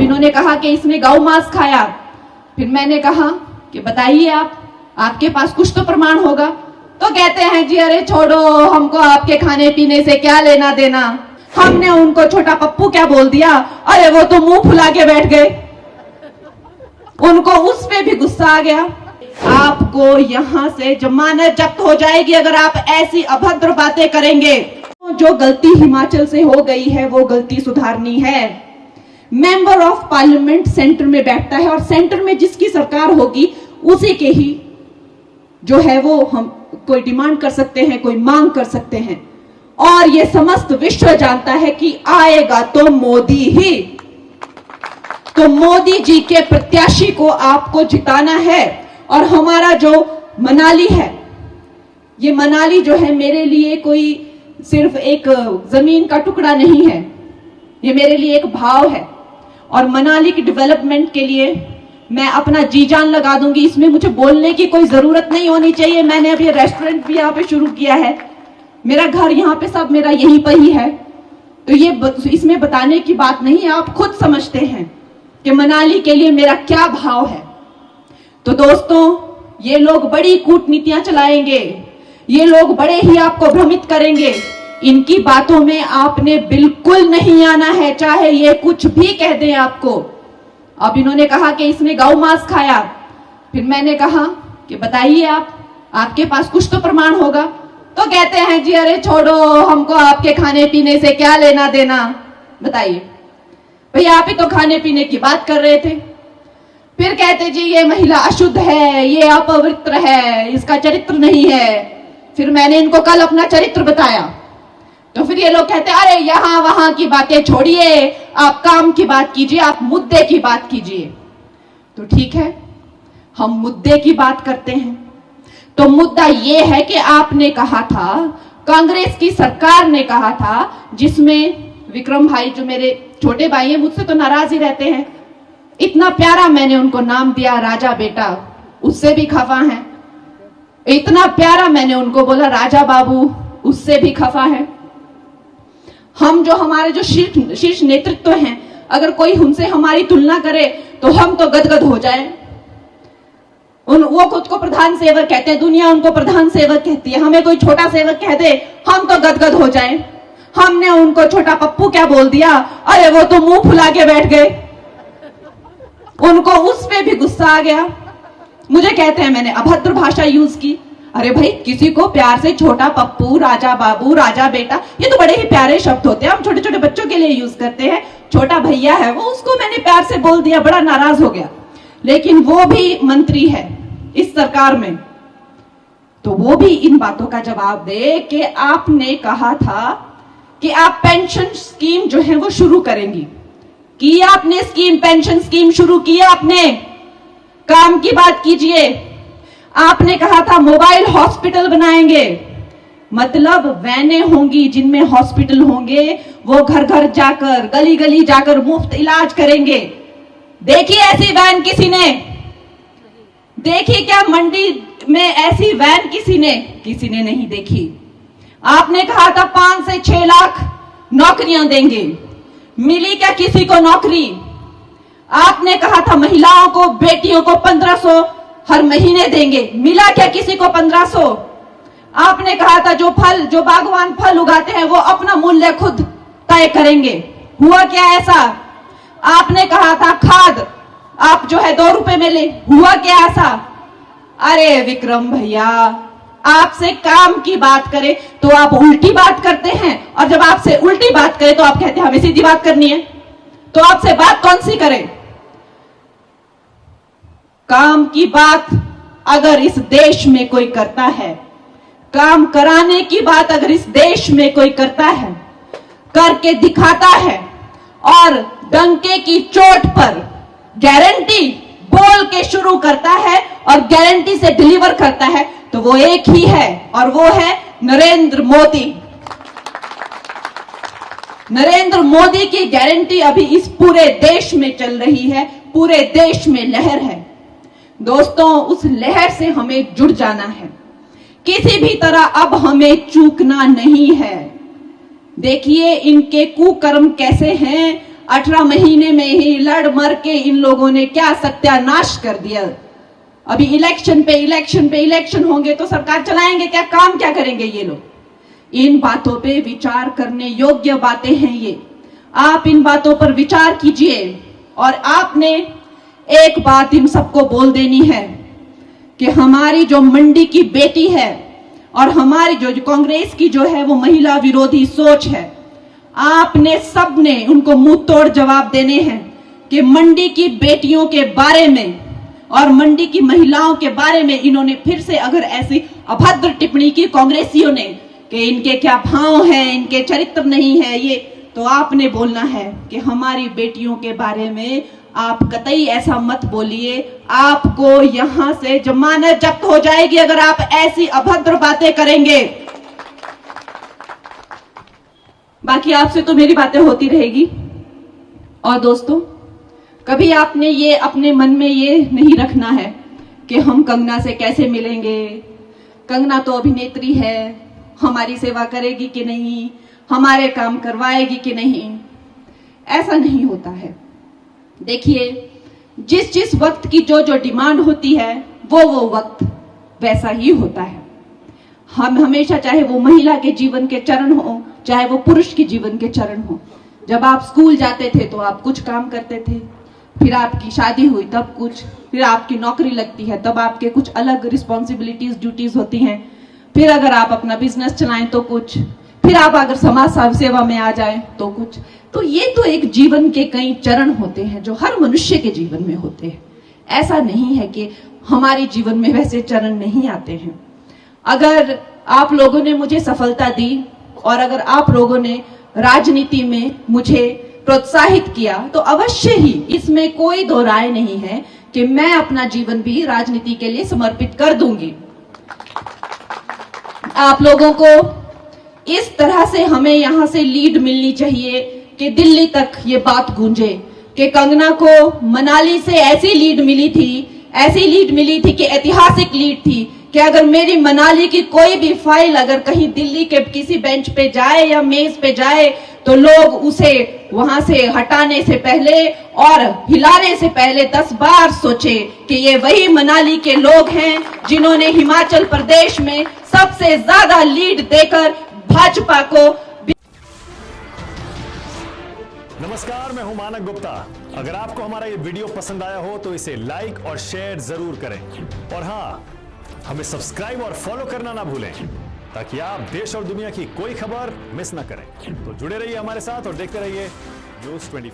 अब इन्होंने कहा कि इसने गौ मांस खाया। फिर मैंने कहा कि बताइए आपके पास कुछ तो प्रमाण होगा। तो कहते हैं जी अरे छोड़ो, हमको आपके खाने पीने से क्या लेना देना। हमने उनको छोटा पप्पू क्या बोल दिया, अरे वो तो मुंह फुला के बैठ गए। उनको उस पे भी गुस्सा आ गया। आपको यहां से जमानत जब्त हो जाएगी अगर आप ऐसी अभद्र बातें करेंगे। जो गलती हिमाचल से हो गई है वो गलती सुधारनी है। मेंबर ऑफ पार्लियामेंट सेंटर में बैठता है और सेंटर में जिसकी सरकार होगी उसी के ही जो है वो हम कोई डिमांड कर सकते हैं, कोई मांग कर सकते हैं। और ये समस्त विश्व जानता है कि आएगा तो मोदी ही। तो मोदी जी के प्रत्याशी को आपको जिताना है। और हमारा जो मनाली है, ये मनाली जो है मेरे लिए कोई सिर्फ एक जमीन का टुकड़ा नहीं है, ये मेरे लिए एक भाव है। और मनाली की डेवलपमेंट के लिए मैं अपना जी जान लगा दूंगी। इसमें मुझे बोलने की कोई जरूरत नहीं होनी चाहिए। मैंने अभी रेस्टोरेंट भी यहाँ पे शुरू किया है, मेरा घर यहाँ पे सब मेरा यहीं पर ही है। तो ये इसमें बताने की बात नहीं है, आप खुद समझते हैं कि मनाली के लिए मेरा क्या भाव है। तो दोस्तों, ये लोग बड़ी कूटनीतियां चलाएंगे, ये लोग बड़े ही आपको भ्रमित करेंगे। इनकी बातों में आपने बिल्कुल नहीं आना है, चाहे ये कुछ भी कह दें आपको। अब इन्होंने कहा कि इसने गौ मांस खाया। फिर मैंने कहा कि बताइए आपके पास कुछ तो प्रमाण होगा। तो कहते हैं जी अरे छोड़ो, हमको आपके खाने पीने से क्या लेना देना। बताइए भाई, आप ही तो खाने पीने की बात कर रहे थे। फिर कहते जी ये महिला अशुद्ध है, ये अपवित्र है, इसका चरित्र नहीं है। फिर मैंने इनको कल अपना चरित्र बताया। तो फिर ये लोग कहते हैं अरे यहां वहां की बातें छोड़िए, आप काम की बात कीजिए, आप मुद्दे की बात कीजिए। तो ठीक है, हम मुद्दे की बात करते हैं। तो मुद्दा ये है कि आपने कहा था, कांग्रेस की सरकार ने कहा था, जिसमें विक्रम भाई जो मेरे छोटे भाई हैं मुझसे तो नाराज ही रहते हैं, इतना प्यारा मैंने उनको नाम दिया राजा बेटा, उससे भी खफा हैं। इतना प्यारा मैंने उनको बोला राजा बाबू, उससे भी खफा है। हम जो हमारे जो शीर्ष नेतृत्व हैं, अगर कोई उनसे हमारी तुलना करे तो हम तो गदगद हो जाए। वो खुद को प्रधान सेवक कहते हैं, दुनिया उनको प्रधान सेवक कहती है। हमें कोई छोटा सेवक कह दे हम तो गदगद हो जाए। हमने उनको छोटा पप्पू क्या बोल दिया, अरे वो तो मुंह फुला के बैठ गए। उनको उस पे भी गुस्सा आ गया। मुझे कहते हैं मैंने अभद्र भाषा यूज की। अरे भाई, किसी को प्यार से छोटा पप्पू, राजा बाबू, राजा बेटा, ये तो बड़े ही प्यारे शब्द होते हैं, हम छोटे छोटे बच्चों के लिए यूज करते हैं। छोटा भैया है वो, उसको मैंने प्यार से बोल दिया, बड़ा नाराज हो गया। लेकिन वो भी मंत्री है इस सरकार में, तो वो भी इन बातों का जवाब दे कि आपने कहा था कि आप पेंशन स्कीम जो है वो शुरू करेंगी। की आपने स्कीम, पेंशन स्कीम शुरू की आपने? काम की बात कीजिए। आपने कहा था मोबाइल हॉस्पिटल बनाएंगे, मतलब वैने होंगी जिनमें हॉस्पिटल होंगे, वो घर घर जाकर, गली गली जाकर मुफ्त इलाज करेंगे। देखी ऐसी वैन किसी ने? देखी क्या मंडी में ऐसी वैन किसी ने नहीं देखी। आपने कहा था 5 से 6 लाख नौकरियां देंगे, मिली क्या किसी को नौकरी? आपने कहा था महिलाओं को, बेटियों को 1500 हर महीने देंगे, मिला क्या किसी को 1500? आपने कहा था जो बागवान फल उगाते हैं वो अपना मूल्य खुद तय करेंगे, हुआ क्या ऐसा? आपने कहा था खाद आप जो है 2 रुपए में ले, हुआ क्या ऐसा? अरे विक्रम भैया, आपसे काम की बात करें तो आप उल्टी बात करते हैं, और जब आपसे उल्टी बात करें तो आप कहते हैं हमें सीधी बात करनी है। तो आपसे बात कौन सी करें? काम की बात अगर इस देश में कोई करता है, काम कराने की बात अगर इस देश में कोई करता है, करके दिखाता है और डंके की चोट पर गारंटी बोल के शुरू करता है और गारंटी से डिलीवर करता है, तो वो एक ही है और वो है नरेंद्र मोदी। नरेंद्र मोदी की गारंटी अभी इस पूरे देश में चल रही है, पूरे देश में लहर है। दोस्तों, उस लहर से हमें जुड़ जाना है, किसी भी तरह अब हमें चूकना नहीं है। देखिए इनके कुकर्म कैसे हैं, 18 महीने में ही लड़ मर के इन लोगों ने क्या सत्यानाश कर दिया। अभी इलेक्शन पे इलेक्शन होंगे तो सरकार चलाएंगे क्या, काम क्या करेंगे ये लोग। इन बातों पे विचार करने योग्य बातें हैं ये। आप इन बातों पर विचार कीजिए और आपने एक बात इन सबको बोल देनी है कि हमारी जो मंडी की बेटी है और हमारी जो कांग्रेस की जो है वो महिला विरोधी सोच है, आपने सबने उनको मुंह तोड़ जवाब देने हैं कि मंडी की बेटियों के बारे में और मंडी की महिलाओं के बारे में इन्होंने फिर से अगर ऐसी अभद्र टिप्पणी की कांग्रेसियों ने कि इनके क्या भाव हैं, इनके चरित्र नहीं है ये, तो आपने बोलना है कि हमारी बेटियों के बारे में आप कतई ऐसा मत बोलिए, आपको यहां से जमानत जब्त हो जाएगी अगर आप ऐसी अभद्र बातें करेंगे। बाकी आपसे तो मेरी बातें होती रहेगी। और दोस्तों, कभी आपने ये अपने मन में ये नहीं रखना है कि हम कंगना से कैसे मिलेंगे, कंगना तो अभिनेत्री है, हमारी सेवा करेगी कि नहीं, हमारे काम करवाएगी कि नहीं। ऐसा नहीं होता है। देखिए, जिस जिस वक्त की जो जो डिमांड होती है वो वक्त वैसा ही होता है। हम हमेशा, चाहे वो महिला के जीवन के चरण हो, चाहे वो पुरुष के जीवन के चरण हो, जब आप स्कूल जाते थे तो आप कुछ काम करते थे, फिर आपकी शादी हुई तब कुछ, फिर आपकी नौकरी लगती है तब आपके कुछ अलग रिस्पॉन्सिबिलिटीज ड्यूटीज होती हैं, फिर अगर आप अपना बिजनेस चलाएं तो कुछ, फिर आप अगर समाज सेवा में आ जाएं तो कुछ। तो ये तो एक जीवन के कई चरण होते हैं जो हर मनुष्य के जीवन में होते हैं। ऐसा नहीं है कि हमारे जीवन में वैसे चरण नहीं आते हैं। अगर आप लोगों ने मुझे सफलता दी और अगर आप लोगों ने राजनीति में मुझे प्रोत्साहित किया तो अवश्य ही, इसमें कोई दो राय नहीं है कि मैं अपना जीवन भी राजनीति के लिए समर्पित कर दूंगी। आप लोगों को इस तरह से हमें यहां से लीड मिलनी चाहिए कि दिल्ली तक ये बात गूंजे कि कंगना को मनाली से ऐसी लीड मिली थी कि ऐतिहासिक लीड थी कि अगर मेरी मनाली की कोई भी फाइल अगर कहीं दिल्ली के किसी बेंच पे जाए या मेज पे जाए तो लोग उसे वहां से हटाने से पहले और हिलाने से पहले 10 बार सोचे कि ये वही मनाली के लोग हैं जिन्होंने हिमाचल प्रदेश में सबसे ज्यादा लीड देकर भाजपा को। नमस्कार, मैं हूं मानक गुप्ता। अगर आपको हमारा ये वीडियो पसंद आया हो तो इसे लाइक और शेयर जरूर करें और हाँ, हमें सब्सक्राइब और फॉलो करना ना भूलें ताकि आप देश और दुनिया की कोई खबर मिस ना करें। तो जुड़े रहिए हमारे साथ और देखते रहिए News 24।